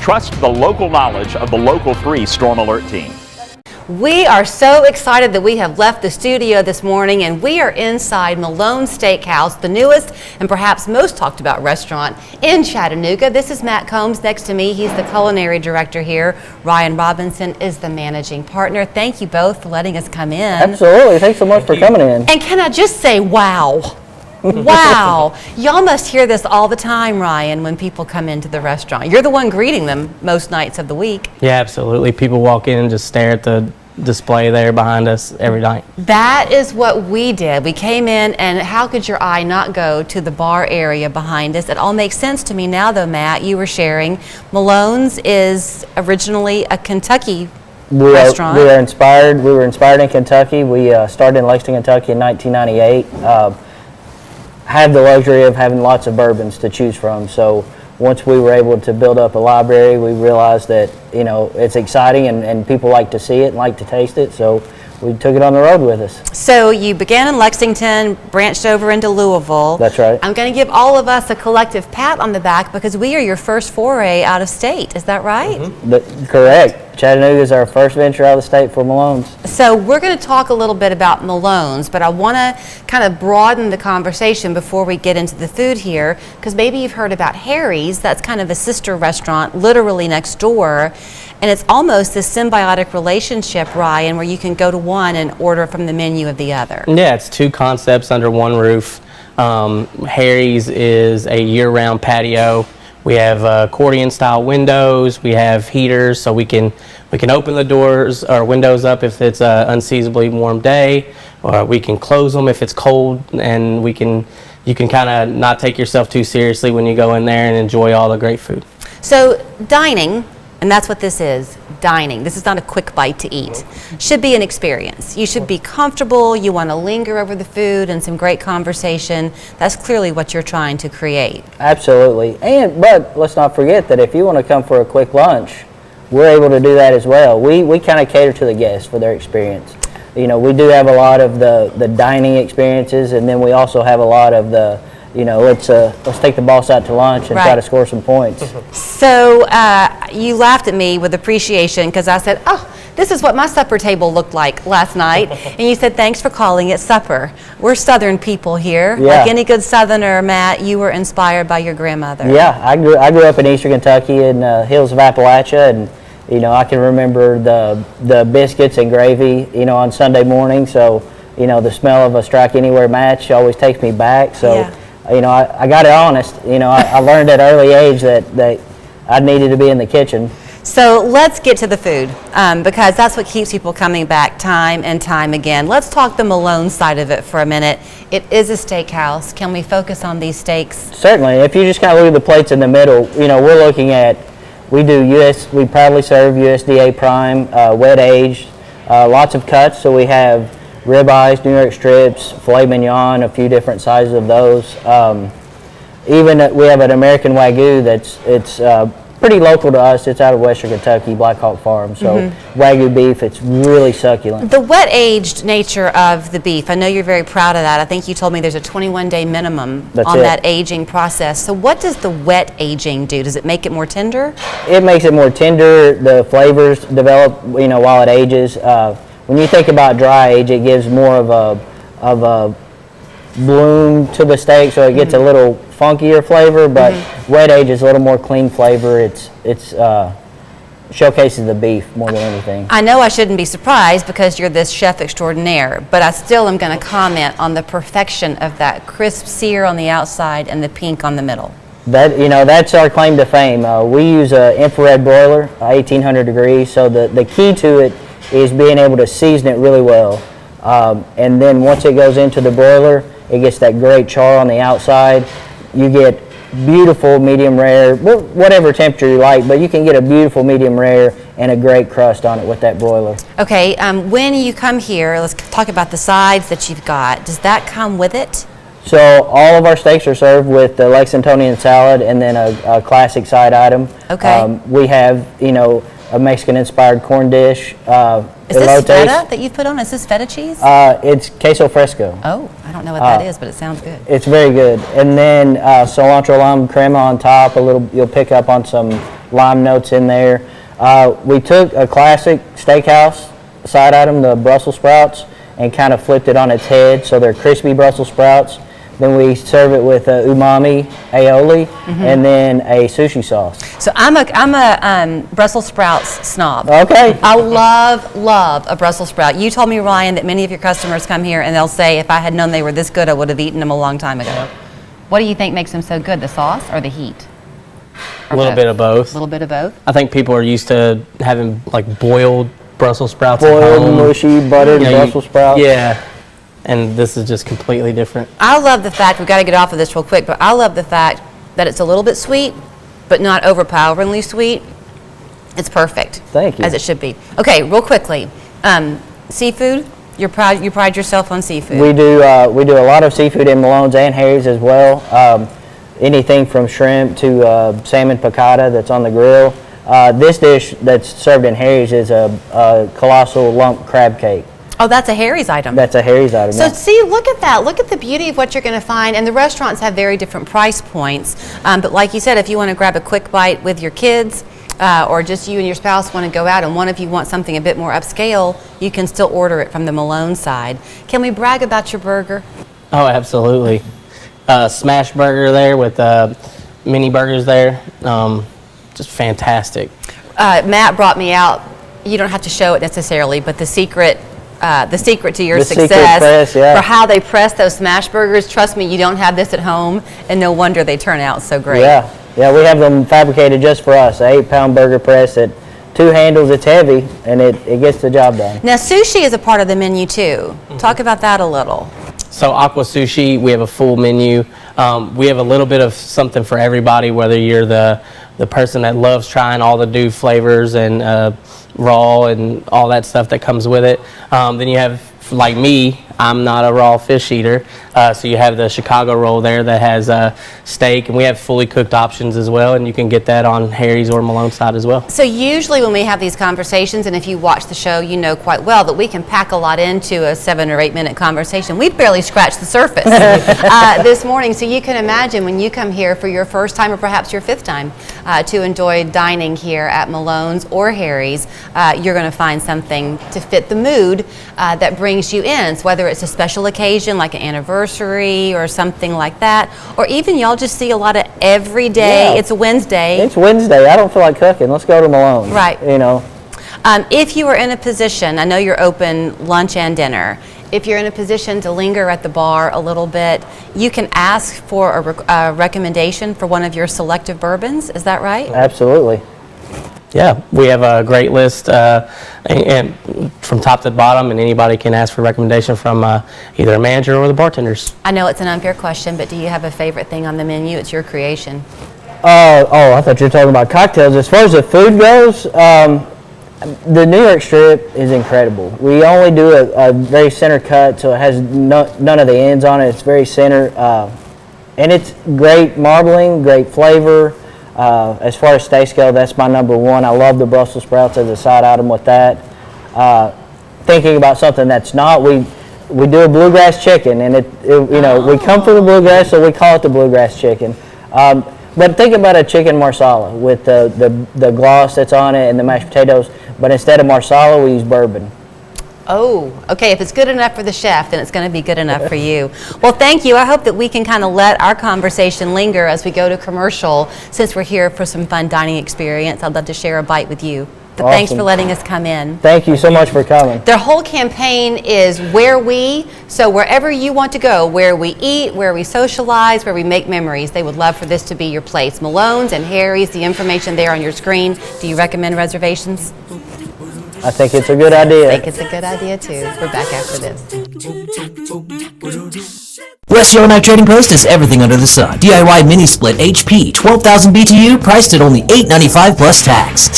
Trust the local knowledge of the Local 3 Storm Alert team. We are so excited that we have left the studio this morning and we are inside Malone Steakhouse, the newest and perhaps most talked about restaurant in Chattanooga. This is Matt Combs next to me. He's the culinary director here. Ryan Robinson is the managing partner. Thank you both for letting us come in. Absolutely. Thanks so much for coming in. And can I just say, wow. Wow. Y'all must hear this all the time, Ryan, when people come into the restaurant. You're the one greeting them most nights of the week. Yeah, absolutely. People walk in and just stare at the display there behind us every night. That is what we did. We came in, and how could your eye not go to the bar area behind us? It all makes sense to me now, though, Matt. You were sharing Malone's is originally a Kentucky restaurant. We were inspired in Kentucky. We started in Lexington, Kentucky in 1998. Have the luxury of having lots of bourbons to choose from. So once we were able to build up a library, we realized that, you know, it's exciting and people like to see it and like to taste it. So we took it on the road with us. So you began in Lexington, branched over into Louisville. That's right. I'm going to give all of us a collective pat on the back because we are your first foray out of state. Is that right? Mm-hmm. Correct. Chattanooga is our first venture out of the state for Malone's. So we're going to talk a little bit about Malone's, but I want to kind of broaden the conversation before we get into the food here, because maybe you've heard about Harry's. That's kind of a sister restaurant literally next door, and it's almost this symbiotic relationship, Ryan, where you can go to one and order from the menu of the other. Yeah, it's two concepts under one roof. Harry's is a year-round patio. We have accordion-style windows. We have heaters, so we can open the doors or windows up if it's an unseasonably warm day, or we can close them if it's cold, and you can kind of not take yourself too seriously when you go in there and enjoy all the great food. So dining, and that's what this is, dining. This is not a quick bite to eat. Should be an experience. You should be comfortable. You want to linger over the food and some great conversation. That's clearly what you're trying to create. Absolutely. But let's not forget that if you want to come for a quick lunch, we're able to do that as well. We kind of cater to the guests for their experience. You know, we do have a lot of the dining experiences, and then we also have a lot of the, you know, let's take the boss out to lunch and try to score some points. So you laughed at me with appreciation because I said, oh, this is what my supper table looked like last night. And you said, thanks for calling it supper. We're Southern people here. Yeah. Like any good Southerner, Matt, you were inspired by your grandmother. Yeah, I grew up in Eastern Kentucky in hills of Appalachia, and you know, I can remember the biscuits and gravy, you know, on Sunday morning. So, you know, the smell of a Strike Anywhere match always takes me back. So. Yeah. You know, I got it honest. You know, I learned at an early age that I needed to be in the kitchen. So let's get to the food because that's what keeps people coming back time and time again. Let's talk the Malone side of it for a minute. It is a steakhouse. Can we focus on these steaks? Certainly. If you just kind of look at the plates in the middle, you know, we're looking at, we proudly serve USDA prime, wet aged, lots of cuts. So we have ribeyes, New York strips, filet mignon, a few different sizes of those. Even we have an American Wagyu it's pretty local to us. It's out of Western Kentucky, Black Hawk Farm. So Wagyu beef, it's really succulent. The wet-aged nature of the beef, I know you're very proud of that. I think you told me there's a 21-day minimum on that aging process. So what does the wet aging do? Does it make it more tender? It makes it more tender. The flavors develop, you know, while it ages. When you think about dry age, it gives more of a bloom to the steak, so it gets a little funkier flavor. But wet age is a little more clean flavor. It's showcases the beef more than anything. I know I shouldn't be surprised because you're this chef extraordinaire, but I still am going to comment on the perfection of that crisp sear on the outside and the pink on the middle. That, you know, that's our claim to fame. We use an infrared broiler, 1800 degrees. So the key to it is being able to season it really well. And then once it goes into the broiler, it gets that great char on the outside. You get beautiful medium rare, whatever temperature you like, but you can get a beautiful medium rare and a great crust on it with that broiler. Okay, when you come here, let's talk about the sides that you've got. Does that come with it? So all of our steaks are served with the Lexingtonian salad and then a classic side item. Okay. We have, you know, a Mexican-inspired corn dish. Is this feta that you've put on? Is this feta cheese? It's queso fresco. Oh, I don't know what that is, but it sounds good. It's very good. And then cilantro lime crema on top. You'll pick up on some lime notes in there. We took a classic Steakhouse side item, the Brussels sprouts, and kind of flipped it on its head, so they're crispy Brussels sprouts. Then we serve it with umami aioli, and then a sushi sauce. So I'm a Brussels sprouts snob. Okay. I love a Brussels sprout. You told me, Ryan, that many of your customers come here and they'll say, if I had known they were this good, I would have eaten them a long time ago. What do you think makes them so good, the sauce or the heat? A little bit of both. A little bit of both? I think people are used to having like boiled Brussels sprouts at Boiled, home. mushy, buttered You know, Brussels sprouts. Yeah. And this is just completely different. I love the fact, we've got to get off of this real quick, but I love the fact that it's a little bit sweet, but not overpoweringly sweet. It's perfect. Thank you. As it should be. Okay, real quickly. Seafood, you pride yourself on seafood. We do a lot of seafood in Malone's and Harry's as well. Anything from shrimp to salmon piccata that's on the grill. This dish that's served in Harry's is a colossal lump crab cake. Oh, that's a Harry's item. That's a Harry's item. So yeah. see, look at that. Look at the beauty of what you're going to find. And the restaurants have very different price points. But like you said, if you want to grab a quick bite with your kids, or just you and your spouse want to go out and one of you want something a bit more upscale, you can still order it from the Malone side. Can we brag about your burger? Oh, absolutely. Smash burger there with mini burgers there. Just fantastic. Matt brought me out. You don't have to show it necessarily, but the secret to your The secret success press, yeah. for how they press those smash burgers. Trust me, you don't have this at home, and no wonder they turn out so great. Yeah, we have them fabricated just for us. An 8-pound burger press at 2 handles. It's heavy, and it gets the job done. Now, sushi is a part of the menu too. Talk about that a little. So Aqua Sushi, we have a full menu. We have a little bit of something for everybody, whether you're the person that loves trying all the new flavors and raw and all that stuff that comes with it. Then you have, like me, I'm not a raw fish eater, so you have the Chicago roll there that has steak, and we have fully cooked options as well, and you can get that on Harry's or Malone side as well. So usually when we have these conversations, and if you watch the show, you know quite well that we can pack a lot into a 7 or 8 minute conversation. We've barely scratched the surface this morning, so you can imagine when you come here for your first time or perhaps your 5th time to enjoy dining here at Malone's or Harry's, you're going to find something to fit the mood that brings you in. So whether it's a special occasion like an anniversary or something like that, or even y'all just see a lot of every day. Yeah. It's a Wednesday. It's Wednesday. I don't feel like cooking. Let's go to Malone. Right. You know. If you are in a position, I know you're open lunch and dinner. If you're in a position to linger at the bar a little bit, you can ask for a recommendation for one of your selective bourbons. Is that right? Absolutely. Yeah, we have a great list and from top to bottom, and anybody can ask for a recommendation from either a manager or the bartenders. I know it's an unfair question, but do you have a favorite thing on the menu? It's your creation. I thought you were talking about cocktails. As far as the food goes, the New York strip is incredible. We only do a very center cut, so it has none of the ends on it. It's very center, and it's great marbling, great flavor. As far as stay scale, that's my number one. I love the Brussels sprouts as a side item with that. Thinking about something that's not, we do a bluegrass chicken, and we come from the bluegrass, so we call it the bluegrass chicken. But think about a chicken marsala with the gloss that's on it and the mashed potatoes. But instead of marsala, we use bourbon. Oh, okay. If it's good enough for the chef, then it's going to be good enough for you. Well, thank you. I hope that we can kind of let our conversation linger as we go to commercial. Since we're here for some fun dining experience, I'd love to share a bite with you. But Awesome. Thanks for letting us come in. Thank you so much for coming. Their whole campaign is so wherever you want to go, where we eat, where we socialize, where we make memories, they would love for this to be your place. Malone's and Harry's, the information there on your screen. Do you recommend reservations? I think it's a good idea. I think it's a good idea too. We're back after this. West Yellowknife Trading Post has everything under the sun. DIY mini split HP, 12,000 BTU, priced at only $8.95 plus tax.